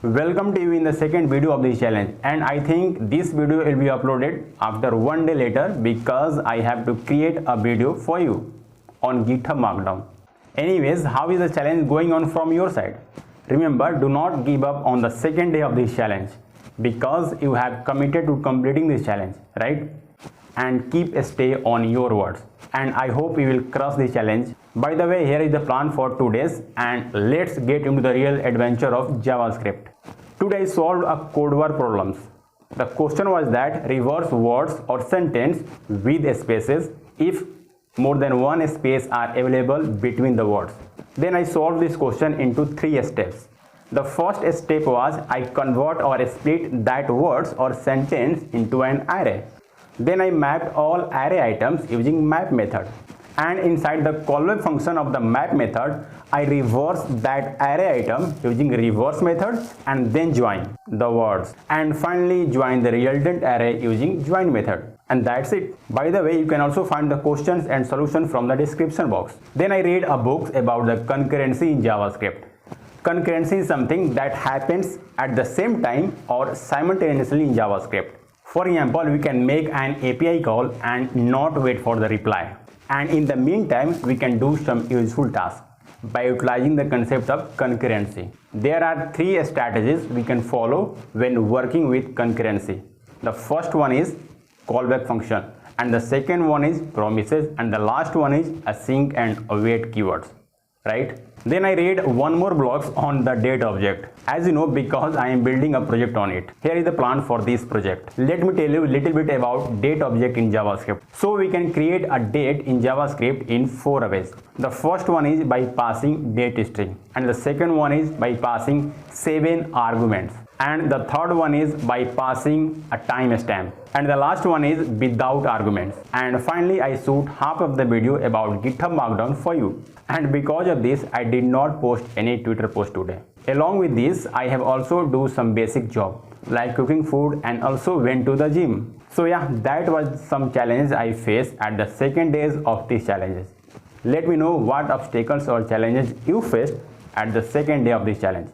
Welcome to you in the second video of this challenge, and I think this video will be uploaded after one day later because I have to create a video for you on GitHub Markdown. Anyways, how is the challenge going on from your side? Remember, do not give up on the second day of this challenge because you have committed to completing this challenge, right? And keep a stay on your words, and I hope you will crush the challenge. By the way, here is the plan for 2 days, and let's get into the real adventure of JavaScript. Today I solved a code word problems. The question was that reverse words or sentence with spaces if more than one space are available between the words. Then I solved this question into 3 steps. The first step was I convert or split that words or sentence into an array. Then I mapped all array items using map method, and inside the callback function of the map method I reverse that array item using reverse method and then join the words, and finally join the resultant array using join method. And that's it. By the way, you can also find the questions and solution from the description box. Then I read a book about the concurrency in JavaScript. Concurrency is something that happens at the same time or simultaneously in JavaScript. For example, we can make an API call and not wait for the reply. And in the meantime, we can do some useful tasks by utilizing the concept of concurrency. There are 3 strategies we can follow when working with concurrency. The first one is callback function, and the second one is promises, and the last one is async and await keywords, right? Then I read one more blog on the date object, as you know, because I am building a project on it. Here is the plan for this project. Let me tell you a little bit about date object in JavaScript. So we can create a date in JavaScript in 4 ways. The first one is by passing date string, and the second one is by passing 7 arguments, and the third one is by passing a timestamp, and the last one is without arguments. And finally I shoot half of the video about GitHub Markdown for you, and because of this I did not post any Twitter post today. Along with this, I have also do some basic job like cooking food and also went to the gym. So yeah, that was some challenges I faced at the second days of these challenges. Let me know what obstacles or challenges you faced at the second day of this challenge.